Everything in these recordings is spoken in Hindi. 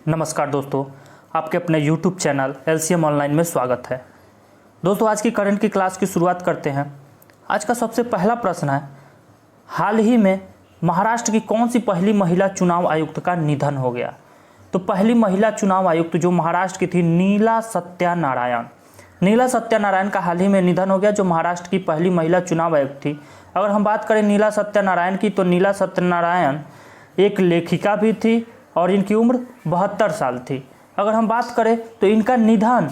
नमस्कार दोस्तों, आपके अपने YouTube चैनल LCM ऑनलाइन में स्वागत है। दोस्तों, आज की करंट की क्लास की शुरुआत करते हैं। आज का सबसे पहला प्रश्न है, हाल ही में महाराष्ट्र की कौन सी पहली महिला चुनाव आयुक्त का निधन हो गया? तो पहली महिला चुनाव आयुक्त जो महाराष्ट्र की थी, नीला सत्यानारायण। नीला सत्यानारायण का हाल ही में निधन हो गया, जो महाराष्ट्र की पहली महिला चुनाव आयुक्त थी। अगर हम बात करें नीला सत्यानारायण की, तो नीला सत्यानारायण एक लेखिका भी थी और इनकी उम्र 72 साल थी। अगर हम बात करें तो इनका निधन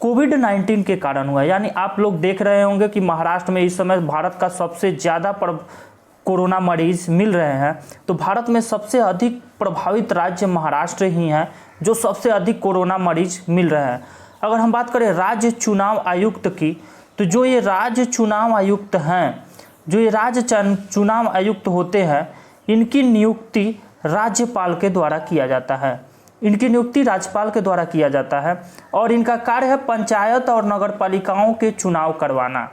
कोविड-19 के कारण हुआ। यानी आप लोग देख रहे होंगे कि महाराष्ट्र में इस समय भारत का सबसे ज़्यादा कोरोना मरीज मिल रहे हैं। तो भारत में सबसे अधिक प्रभावित राज्य महाराष्ट्र ही हैं, जो सबसे अधिक कोरोना मरीज मिल रहे हैं। अगर हम बात करें राज्य चुनाव आयुक्त की, तो जो ये राज्य चुनाव आयुक्त हैं, जो ये राज्य चुनाव आयुक्त होते हैं, इनकी नियुक्ति राज्यपाल के द्वारा किया जाता है। इनकी नियुक्ति राज्यपाल के द्वारा किया जाता है और इनका कार्य है पंचायत और नगरपालिकाओं के चुनाव करवाना।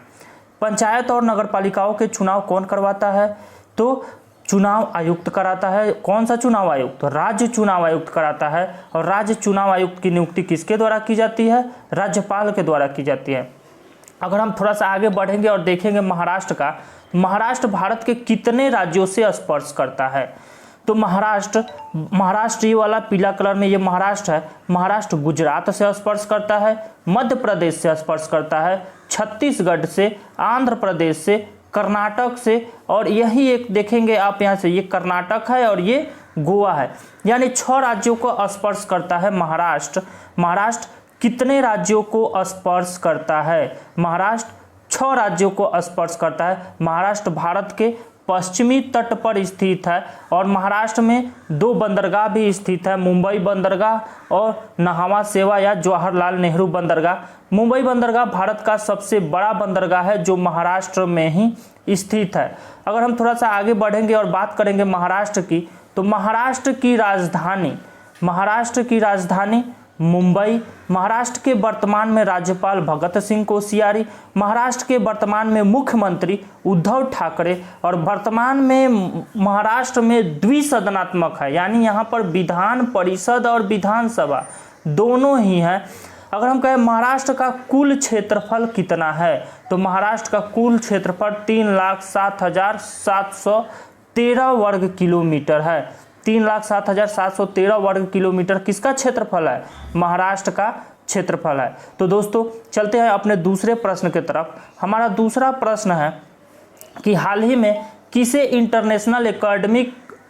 पंचायत और नगरपालिकाओं के चुनाव कौन करवाता है? तो चुनाव आयुक्त कराता है। कौन सा चुनाव आयुक्त? राज्य चुनाव आयुक्त कराता है। और राज्य चुनाव आयुक्त की नियुक्ति किसके द्वारा की जाती है? राज्यपाल के द्वारा की जाती है। अगर हम थोड़ा सा आगे बढ़ेंगे और देखेंगे महाराष्ट्र का, महाराष्ट्र भारत के कितने राज्यों से स्पर्श करता है? तो महाराष्ट्र ये वाला पीला कलर में ये महाराष्ट्र है। महाराष्ट्र गुजरात से स्पर्श करता है, मध्य प्रदेश से स्पर्श करता है, छत्तीसगढ़ से, आंध्र प्रदेश से, कर्नाटक से, और यही एक देखेंगे आप यहाँ से, ये कर्नाटक है और ये गोवा है। यानी 6 राज्यों को स्पर्श करता है महाराष्ट्र। महाराष्ट्र कितने राज्यों को स्पर्श करता है? महाराष्ट्र 6 राज्यों को स्पर्श करता है। महाराष्ट्र भारत के पश्चिमी तट पर स्थित है और महाराष्ट्र में 2 बंदरगाह भी स्थित है, मुंबई बंदरगाह और नहावा सेवा या जवाहरलाल नेहरू बंदरगाह। मुंबई बंदरगाह भारत का सबसे बड़ा बंदरगाह है, जो महाराष्ट्र में ही स्थित है। अगर हम थोड़ा सा आगे बढ़ेंगे और बात करेंगे महाराष्ट्र की, तो महाराष्ट्र की राजधानी मुंबई। महाराष्ट्र के वर्तमान में राज्यपाल भगत सिंह कोश्यारी, महाराष्ट्र के वर्तमान में मुख्यमंत्री उद्धव ठाकरे, और वर्तमान में महाराष्ट्र में द्विसदनात्मक है, यानी यहाँ पर विधान परिषद और विधानसभा दोनों ही हैं। अगर हम कहें महाराष्ट्र का कुल क्षेत्रफल कितना है, तो महाराष्ट्र का कुल क्षेत्रफल 3,07,713 वर्ग किलोमीटर है। 3,07,713 वर्ग किलोमीटर किसका क्षेत्रफल है? महाराष्ट्र का क्षेत्रफल है। तो दोस्तों, चलते हैं अपने दूसरे प्रश्न की तरफ। हमारा दूसरा प्रश्न है कि हाल ही में किसे इंटरनेशनल एकेडमी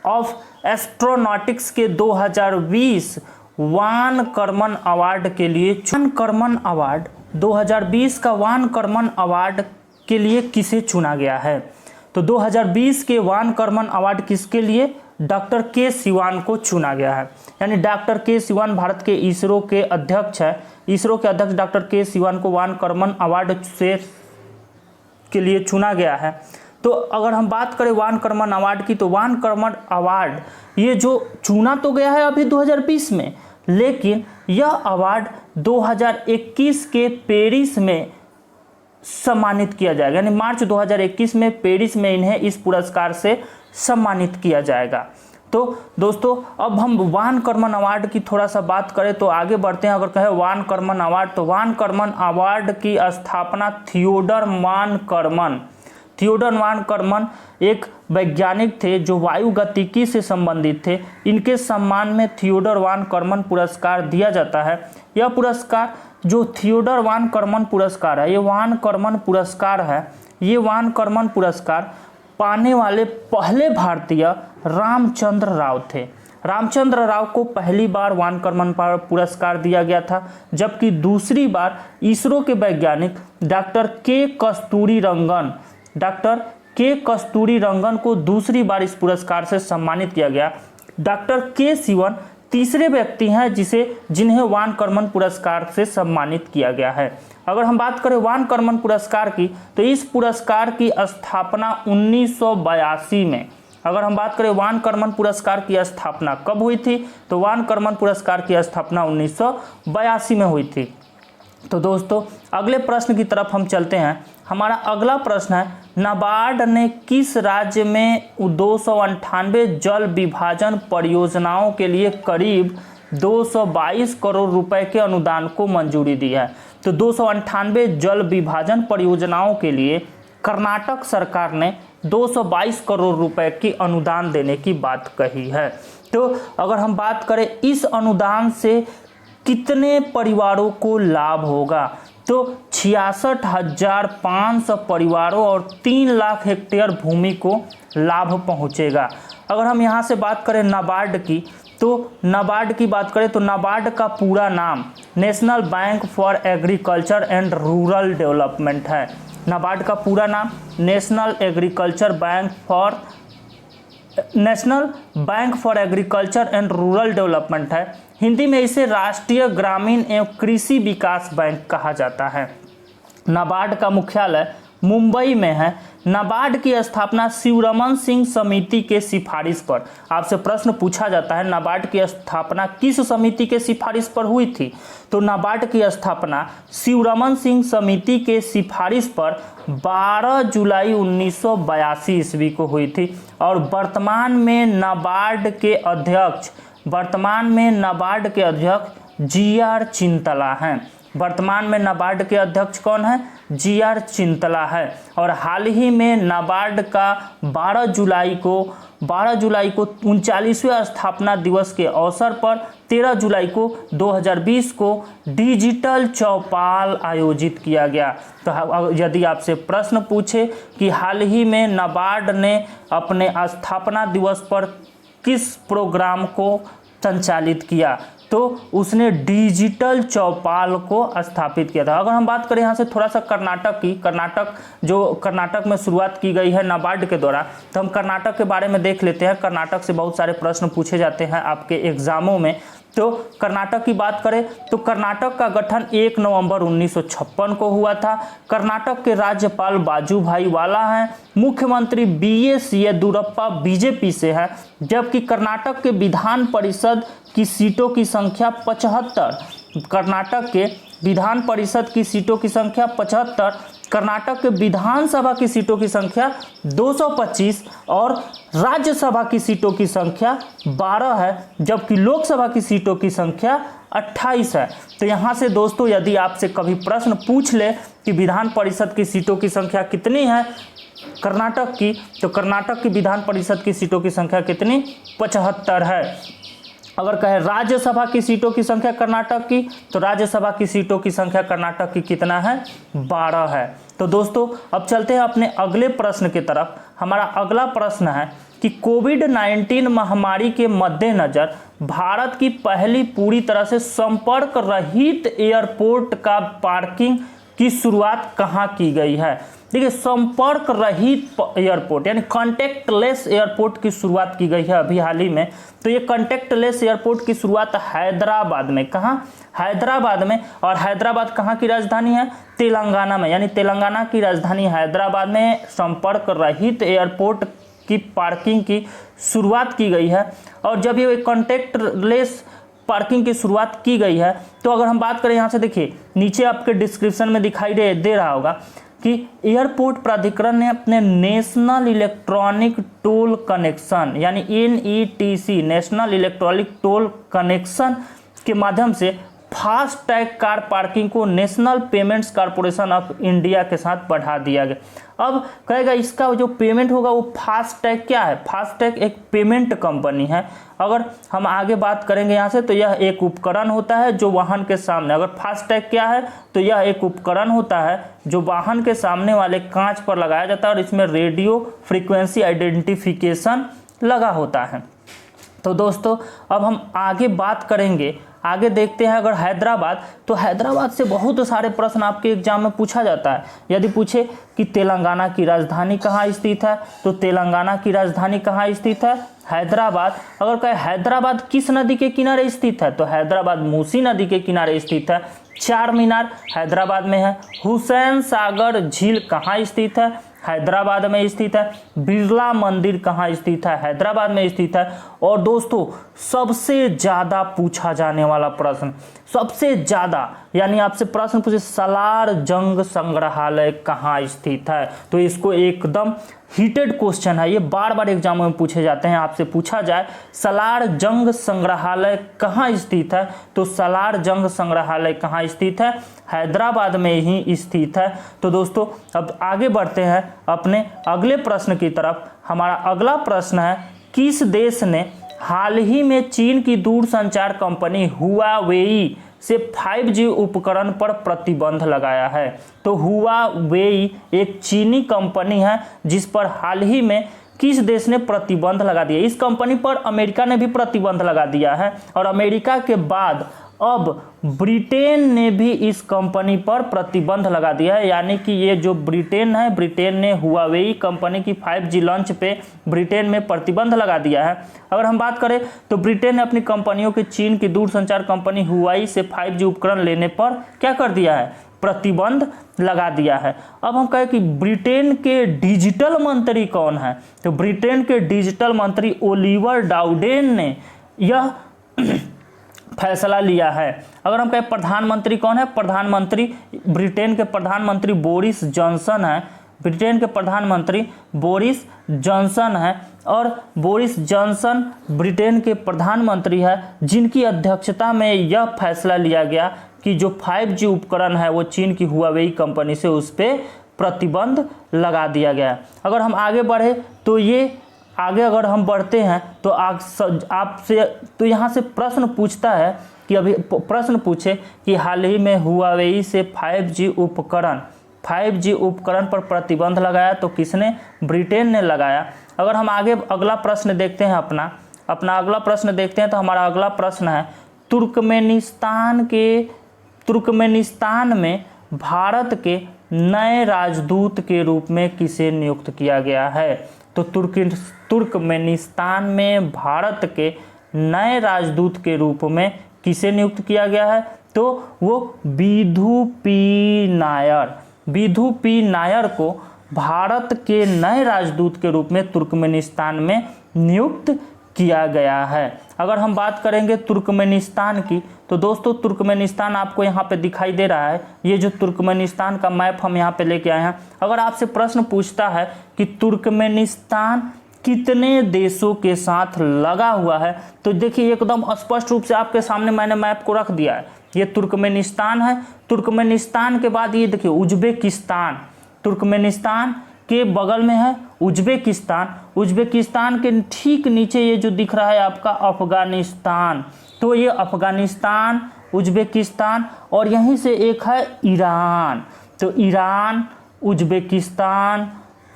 ऑफ एस्ट्रोनॉटिक्स के 2020 वान कर्मन अवार्ड के लिए 2020 का वान कर्मन अवार्ड के लिए किसे चुना गया है? तो 2020 के वान कर्मन अवार्ड किसके लिए? डॉक्टर के सिवान को चुना गया है। यानी डॉक्टर के सिवान भारत के इसरो के अध्यक्ष है। इसरो के अध्यक्ष डॉक्टर के सिवान को वान कर्मन अवार्ड के लिए चुना गया है। तो अगर हम बात करें वान कर्मन अवार्ड की, तो वान कर्मन अवार्ड ये जो चुना तो गया है अभी 2020 में, लेकिन यह अवार्ड 2021 के पेरिस में सम्मानित किया जाएगा। यानी मार्च 2021 में पेरिस में इन्हें इस पुरस्कार से सम्मानित किया जाएगा। तो दोस्तों, अब हम वान कर्मन अवार्ड की थोड़ा सा बात करें तो आगे बढ़ते हैं। अगर कहें वान कर्मन अवार्ड, तो वान कर्मन अवार्ड की स्थापना थियोडर वान कर्मन एक वैज्ञानिक थे जो वायुगतिकी से संबंधित थे। इनके सम्मान में थियोडर वान कर्मन पुरस्कार दिया जाता है। यह पुरस्कार जो थियोडर वान कर्मन पुरस्कार है, ये वान कर्मन पुरस्कार पाने वाले पहले भारतीय रामचंद्र राव थे। रामचंद्र राव को पहली बार वान कर्मन पुरस्कार दिया गया था, जबकि दूसरी बार इसरो के वैज्ञानिक डॉक्टर के कस्तूरी रंगन को दूसरी बार इस पुरस्कार से सम्मानित किया गया। डॉक्टर के सिवन तीसरे व्यक्ति हैं जिन्हें वान कर्मन पुरस्कार से सम्मानित किया गया है। अगर हम बात करें वान कर्मन पुरस्कार की, तो इस पुरस्कार की स्थापना 1982 में। अगर हम बात करें वान कर्मन पुरस्कार की स्थापना कब हुई थी, तो वान कर्मन पुरस्कार की स्थापना 1982 में हुई थी। तो दोस्तों, अगले प्रश्न की तरफ हम चलते हैं। हमारा अगला प्रश्न है, नाबार्ड ने किस राज्य में 298 जल विभाजन परियोजनाओं के लिए करीब 222 करोड़ रुपए के अनुदान को मंजूरी दी है। तो 298 जल विभाजन परियोजनाओं के लिए कर्नाटक सरकार ने 222 करोड़ रुपए की अनुदान देने की बात कही है। तो अगर हम बात करें इस अनुदान से कितने परिवारों को लाभ होगा, तो 66,500 परिवारों और 3 लाख हेक्टेयर भूमि को लाभ पहुंचेगा। अगर हम यहाँ से बात करें नाबार्ड की, तो नाबार्ड की बात करें तो नाबार्ड का पूरा नाम national bank for agriculture and rural development है। नाबार्ड का पूरा नाम national bank for agriculture and rural development है। हिंदी में इसे राष्ट्रीय ग्रामीण एवं कृषि विकास बैंक कहा जाता है। नाबार्ड का मुख्यालय मुंबई में है। नाबार्ड की स्थापना शिवरमन सिंह समिति के सिफारिश पर, आपसे प्रश्न पूछा जाता है नाबार्ड की स्थापना किस समिति के सिफारिश पर हुई थी, तो नाबार्ड की स्थापना शिवरमन सिंह समिति के सिफारिश पर 12 जुलाई 1982 ईस्वी को हुई थी। और वर्तमान में नाबार्ड के अध्यक्ष जी.आर. चिंतला हैं। वर्तमान में नाबार्ड के अध्यक्ष कौन है? जी.आर. चिंतला है। और हाल ही में नाबार्ड का 12 जुलाई को 39वें स्थापना दिवस के अवसर पर 13 जुलाई को 2020 को डिजिटल चौपाल आयोजित किया गया। तो यदि आपसे प्रश्न पूछे कि हाल ही में नाबार्ड ने अपने स्थापना दिवस पर किस प्रोग्राम को संचालित किया, तो उसने डिजिटल चौपाल को स्थापित किया था। अगर हम बात करें यहाँ से थोड़ा सा कर्नाटक में शुरुआत की गई है नाबार्ड के द्वारा, तो हम कर्नाटक के बारे में देख लेते हैं। कर्नाटक से बहुत सारे प्रश्न पूछे जाते हैं आपके एग्जामों में। तो कर्नाटक की बात करें तो कर्नाटक का गठन 1 नवंबर 1956 को हुआ था। कर्नाटक के राज्यपाल वाजुभाई वाला हैं। मुख्यमंत्री बी.एस. येदियुरप्पा बीजेपी से हैं। जबकि कर्नाटक के विधान परिषद की सीटों की संख्या 75, कर्नाटक के विधान परिषद की सीटों की संख्या 75, कर्नाटक के विधानसभा की सीटों की संख्या 225 और राज्यसभा की सीटों की संख्या 12 है, जबकि लोकसभा की सीटों की संख्या 28 है। तो यहाँ से दोस्तों यदि आपसे कभी प्रश्न पूछ ले कि विधान परिषद की सीटों की संख्या कितनी है कर्नाटक की, तो कर्नाटक की विधान परिषद की सीटों की संख्या कितनी? 75 है। अगर कहे राज्यसभा की सीटों की संख्या कर्नाटक की, तो राज्यसभा की सीटों की संख्या कर्नाटक की कितना है? 12 है। तो दोस्तों अब चलते हैं अपने अगले प्रश्न की तरफ। हमारा अगला प्रश्न है कि कोविड-19 महामारी के मद्देनजर भारत की पहली पूरी तरह से संपर्क रहित एयरपोर्ट का पार्किंग की शुरुआत कहाँ की गई है? देखिए, संपर्क रहित एयरपोर्ट यानी कॉन्टैक्टलेस एयरपोर्ट की शुरुआत की गई है अभी हाल ही में। तो ये कॉन्टैक्टलेस एयरपोर्ट की शुरुआत हैदराबाद में, कहाँ? हैदराबाद में। और हैदराबाद कहाँ की राजधानी है? तेलंगाना में। यानी तेलंगाना की राजधानी हैदराबाद में संपर्क रहित एयरपोर्ट की पार्किंग की शुरुआत की गई है। और जब ये कॉन्टैक्टलेस पार्किंग की शुरुआत की गई है, तो अगर हम बात करें यहाँ से, देखिए नीचे आपके डिस्क्रिप्शन में दिखाई दे रहा होगा कि एयरपोर्ट प्राधिकरण ने अपने नेशनल इलेक्ट्रॉनिक टोल कनेक्शन यानी NETC national electronic toll connection के माध्यम से फास्ट टैग कार पार्किंग को national payments corporation of India के साथ बढ़ा दिया गया। अब कहेगा इसका जो पेमेंट होगा वो फास्ट टैग क्या है? फास्ट टैग एक पेमेंट कंपनी है। अगर हम आगे बात करेंगे यहाँ से, तो यह एक उपकरण होता है जो वाहन के सामने, अगर फास्ट टैग क्या है तो यह एक उपकरण होता है जो वाहन के सामने वाले कांच पर लगाया जाता है और इसमें रेडियो फ्रीक्वेंसी आइडेंटिफिकेशन लगा होता है। तो दोस्तों अब हम आगे बात करेंगे, आगे देखते हैं। अगर हैदराबाद, तो हैदराबाद से बहुत सारे प्रश्न आपके एग्जाम में पूछा जाता है। यदि पूछे कि तेलंगाना की राजधानी कहाँ स्थित है, तो तेलंगाना की राजधानी कहाँ स्थित है? हैदराबाद। अगर कहे हैदराबाद किस नदी के किनारे स्थित है, तो हैदराबाद मूसी नदी के किनारे स्थित है। चार मीनार हैदराबाद में है। हुसैन सागर झील कहाँ स्थित है? हैदराबाद में स्थित है। बिरला मंदिर कहाँ स्थित है? हैदराबाद में स्थित है। और दोस्तों सबसे ज़्यादा पूछा जाने वाला प्रश्न, सबसे ज़्यादा यानी आपसे प्रश्न पूछे सालार जंग संग्रहालय कहाँ स्थित है, तो इसको एकदम हीटेड क्वेश्चन है, ये बार बार एग्जाम में पूछे जाते हैं। आपसे पूछा जाए सालार जंग संग्रहालय कहाँ स्थित है, तो सालार जंग संग्रहालय कहाँ स्थित है, हैदराबाद में ही स्थित है। तो दोस्तों अब आगे बढ़ते हैं अपने अगले प्रश्न की तरफ। हमारा अगला प्रश्न है, किस देश ने हाल ही में चीन की दूरसंचार कंपनी हुआवेई से 5G उपकरण पर प्रतिबंध लगाया है। तो हुआवेई एक चीनी कंपनी है जिस पर हाल ही में किस देश ने प्रतिबंध लगा दिया। इस कंपनी पर अमेरिका ने भी प्रतिबंध लगा दिया है और अमेरिका के बाद अब ब्रिटेन ने भी इस कंपनी पर प्रतिबंध लगा दिया है। यानी कि ये जो ब्रिटेन है, ब्रिटेन ने हुआवेई कंपनी की 5G लॉन्च पे ब्रिटेन में प्रतिबंध लगा दिया है। अगर हम बात करें तो ब्रिटेन ने अपनी कंपनियों के चीन की दूरसंचार कंपनी हुआई से 5G उपकरण लेने पर क्या कर दिया है, प्रतिबंध लगा दिया है। अब हम कहें कि ब्रिटेन के डिजिटल मंत्री कौन है, तो ब्रिटेन के डिजिटल मंत्री ओलिवर डाउडेन ने यह फैसला लिया है। अगर हम कहें प्रधानमंत्री कौन है, प्रधानमंत्री ब्रिटेन के प्रधानमंत्री बोरिस जॉनसन है। ब्रिटेन के प्रधानमंत्री बोरिस जॉनसन है और बोरिस जॉनसन ब्रिटेन के प्रधानमंत्री है जिनकी अध्यक्षता में यह फैसला लिया गया कि जो 5G उपकरण है वो चीन की हुआवेई कंपनी से उस पर प्रतिबंध लगा दिया गया। अगर हम आगे बढ़े तो ये आगे अगर हम बढ़ते हैं तो आपसे तो यहाँ से प्रश्न पूछता है कि अभी प्रश्न पूछे कि हाल ही में हुआवेई से 5G उपकरण पर प्रतिबंध लगाया, तो किसने, ब्रिटेन ने लगाया। अगर हम आगे अगला प्रश्न देखते हैं अपना अगला प्रश्न देखते हैं तो हमारा अगला प्रश्न है, तुर्कमेनिस्तान में भारत के नए राजदूत के रूप में किसे नियुक्त किया गया है। तो तुर्कमेनिस्तान में भारत के नए राजदूत के रूप में किसे नियुक्त किया गया है, तो वो विधु पी नायर को भारत के नए राजदूत के रूप में तुर्कमेनिस्तान में नियुक्त किया गया है। अगर हम बात करेंगे तुर्कमेनिस्तान की तो दोस्तों तुर्कमेनिस्तान आपको यहाँ पे दिखाई दे रहा है, ये जो तुर्कमेनिस्तान का मैप हम यहाँ पे लेके आए हैं। अगर आपसे प्रश्न पूछता है कि तुर्कमेनिस्तान कितने देशों के साथ लगा हुआ है, तो देखिए एकदम स्पष्ट रूप से आपके सामने मैंने मैप को रख दिया है। ये तुर्कमेनिस्तान है, तुर्कमेनिस्तान के बाद ये देखिए उज्बेकिस्तान, तुर्कमेनिस्तान के बगल में है उज्बेकिस्तान के ठीक नीचे ये जो दिख रहा है आपका अफगानिस्तान, तो ये अफगानिस्तान, उज्बेकिस्तान और यहीं से एक है ईरान। तो ईरान, उज्बेकिस्तान,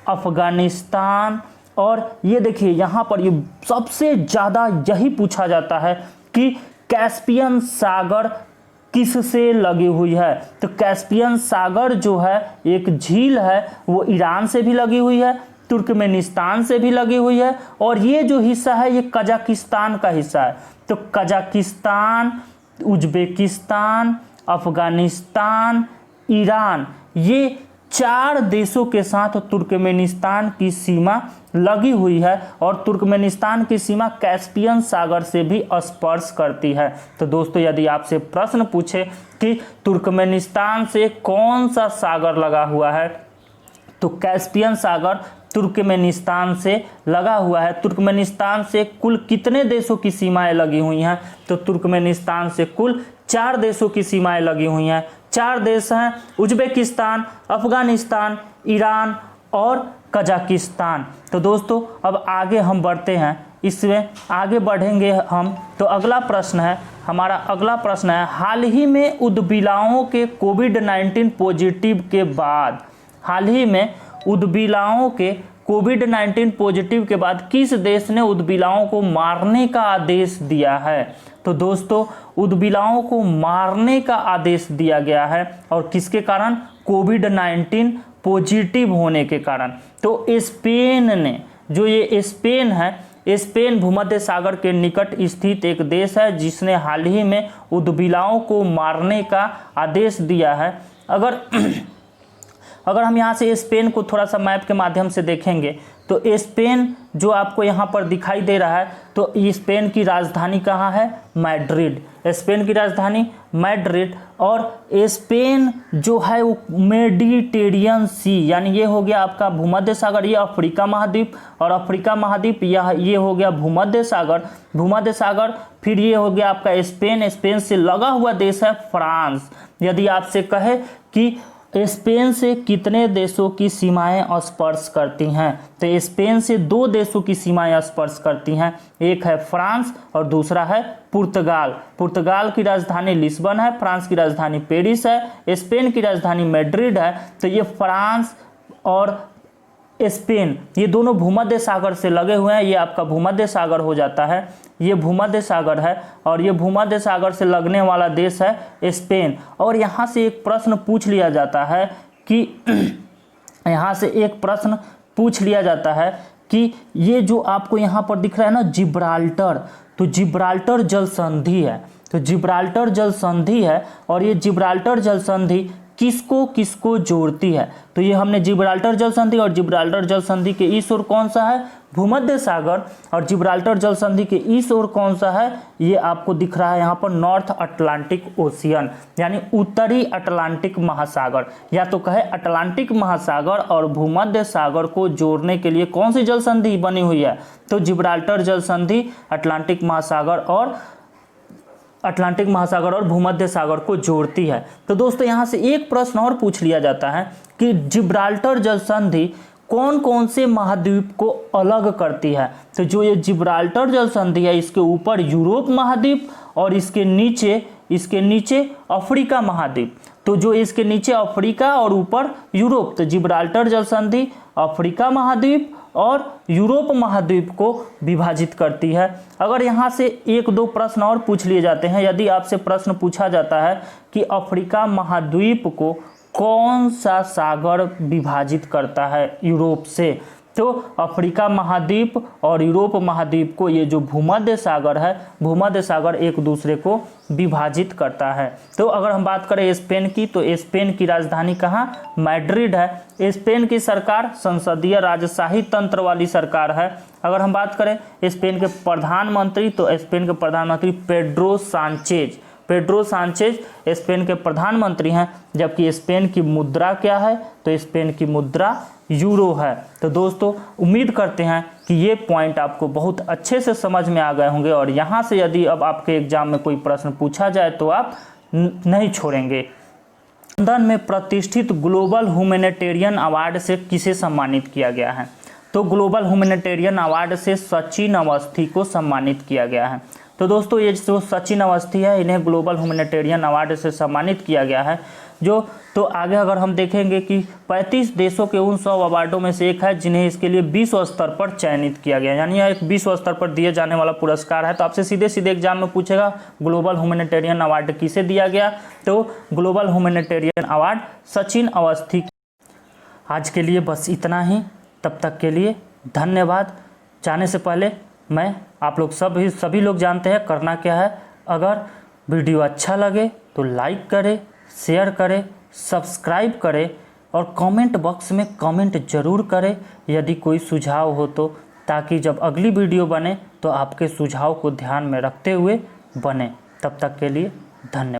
अफगानिस्तान और ये देखिए यहाँ पर ये सबसे ज़्यादा यही पूछा जाता है कि कैस्पियन सागर किससे लगी हुई है। तो कैस्पियन सागर जो है एक झील है वो ईरान से भी लगी हुई है, तुर्कमेनिस्तान से भी लगी हुई है और ये जो हिस्सा है ये कजाकिस्तान का हिस्सा है। तो कजाकिस्तान, उज्बेकिस्तान, अफगानिस्तान, ईरान, ये 4 देशों के साथ तुर्कमेनिस्तान की सीमा लगी हुई है और तुर्कमेनिस्तान की सीमा कैस्पियन सागर से भी स्पर्श करती है। तो दोस्तों यदि आपसे प्रश्न पूछे कि तुर्कमेनिस्तान से कौन सा सागर लगा हुआ है, तो कैस्पियन सागर तुर्कमेनिस्तान से लगा हुआ है। तुर्कमेनिस्तान से कुल कितने देशों की सीमाएं लगी हुई हैं, तो तुर्कमेनिस्तान से कुल 4 देशों की सीमाएं लगी हुई हैं। 4 देश हैं उज्बेकिस्तान, अफगानिस्तान, ईरान और कजाकिस्तान। तो दोस्तों अब आगे हम बढ़ते हैं, इसमें आगे बढ़ेंगे हम तो अगला प्रश्न है, हमारा अगला प्रश्न है, हाल ही में उद्बिलाओं के कोविड-19 पॉजिटिव के बाद, हाल ही में उद्बिलाओं के कोविड-19 पॉजिटिव के बाद किस देश ने उद्बिलाओं को मारने का आदेश दिया है। तो दोस्तों उद्बिलाओं को मारने का आदेश दिया गया है और किसके कारण, कोविड-19 पॉजिटिव होने के कारण। तो स्पेन ने, जो ये स्पेन है, स्पेन भूमध्य सागर के निकट स्थित एक देश है जिसने हाल ही में उद्बिलाओं को मारने का आदेश दिया है। अगर हम यहाँ से स्पेन को थोड़ा सा मैप के माध्यम से देखेंगे तो स्पेन जो आपको यहाँ पर दिखाई दे रहा है, तो स्पेन की राजधानी कहाँ है? मैड्रिड। स्पेन की राजधानी मैड्रिड। और स्पेन जो है वो मेडिटेरियन सी, यानी ये हो गया आपका भूमध्य सागर, ये अफ्रीका महाद्वीप, और अफ्रीका महाद्वीप ये हो गया भूमध्य सागर। भूमध्य सागर फिर ये हो गया आपका स्पेन। स्पेन से लगा हुआ देश है फ्रांस। यदि आपसे कहे कि स्पेन से कितने देशों की सीमाएं स्पर्श करती हैं, तो स्पेन से 2 देशों की सीमाएं स्पर्श करती हैं, एक है फ्रांस और दूसरा है पुर्तगाल। पुर्तगाल की राजधानी लिस्बन है, फ्रांस की राजधानी पेरिस है, स्पेन की राजधानी मैड्रिड है। तो ये फ्रांस और स्पेन ये दोनों भूमध्य सागर से लगे हुए हैं। ये आपका भूमध्य सागर हो जाता है, ये भूमध्य सागर है, और ये भूमध्य सागर से लगने वाला देश है स्पेन। और यहाँ से एक प्रश्न पूछ लिया जाता है कि यहाँ से एक प्रश्न पूछ लिया जाता है कि ये जो आपको यहाँ पर दिख रहा है ना जिब्राल्टर, तो जिब्राल्टर जल संधि है। तो जिब्राल्टर जल संधि है, और ये जिब्राल्टर जल संधि किसको किसको जोड़ती है? तो ये हमने जिब्राल्टर जल संधि, और जिब्राल्टर जल संधि के इस ओर कौन सा है? भूमध्य सागर। और जिब्राल्टर जल संधि के इस ओर कौन सा है? ये आपको दिख रहा है यहाँ पर नॉर्थ अटलांटिक ओशियन, यानी उत्तरी अटलांटिक महासागर। या तो कहे अटलांटिक महासागर और भूमध्य सागर को जोड़ने के लिए कौन सी जल संधि बनी हुई है? तो जिब्राल्टर जल संधि अटलांटिक महासागर और भूमध्य सागर को जोड़ती है। तो दोस्तों यहाँ से एक प्रश्न और पूछ लिया जाता है कि जिब्राल्टर जल संधि कौन कौन से महाद्वीप को अलग करती है? तो जो ये जिब्राल्टर जल संधि है, इसके ऊपर यूरोप महाद्वीप और इसके नीचे अफ्रीका महाद्वीप। तो जो इसके नीचे अफ्रीका और ऊपर यूरोप, तो जिब्राल्टर जल संधि अफ्रीका महाद्वीप और यूरोप महाद्वीप को विभाजित करती है। अगर यहाँ से 1-2 प्रश्न और पूछ लिए जाते हैं, यदि आपसे प्रश्न पूछा जाता है कि अफ्रीका महाद्वीप को कौन सा सागर विभाजित करता है यूरोप से, तो अफ्रीका महाद्वीप और यूरोप महाद्वीप को ये जो भूमध्य सागर है, भूमध्य सागर एक दूसरे को विभाजित करता है। तो अगर हम बात करें स्पेन की, तो स्पेन की राजधानी कहाँ? मैड्रिड है। स्पेन की सरकार संसदीय राजशाही तंत्र वाली सरकार है। अगर हम बात करें स्पेन के प्रधानमंत्री, तो स्पेन के प्रधानमंत्री पेड्रो सांचेज स्पेन के प्रधानमंत्री हैं। जबकि स्पेन की मुद्रा क्या है? तो स्पेन की मुद्रा यूरो है। तो दोस्तों उम्मीद करते हैं कि ये पॉइंट आपको बहुत अच्छे से समझ में आ गए होंगे, और यहाँ से यदि अब आपके एग्जाम में कोई प्रश्न पूछा जाए तो आप नहीं छोड़ेंगे। लंदन में प्रतिष्ठित ग्लोबल ह्यूमैनिटेरियन अवार्ड से किसे सम्मानित किया गया है? तो ग्लोबल ह्यूमैनिटेरियन अवार्ड से सचिन अवस्थी को सम्मानित किया गया है। तो दोस्तों ये जो सचिन अवस्थी है, इन्हें ग्लोबल ह्यूमैनिटेरियन अवार्ड से सम्मानित किया गया है। तो आगे अगर हम देखेंगे कि 35 देशों के उन 100 अवार्डों में से एक है जिन्हें इसके लिए विश्व स्तर पर चयनित किया गया, यानी यह एक विश्व स्तर पर दिए जाने वाला पुरस्कार है। तो आपसे सीधे एग्जाम में पूछेगा ग्लोबल ह्यूमैनिटेरियन अवार्ड किसे दिया गया? तो global humanitarian award Sachin Awasthi. आज के लिए बस इतना ही, तब तक के लिए धन्यवाद। जाने से पहले आप लोग सभी लोग जानते हैं करना क्या है। अगर वीडियो अच्छा लगे तो लाइक करें, शेयर करें, सब्सक्राइब करें, और कमेंट बॉक्स में कमेंट जरूर करें यदि कोई सुझाव हो तो, ताकि जब अगली वीडियो बने तो आपके सुझाव को ध्यान में रखते हुए बने। तब तक के लिए धन्यवाद।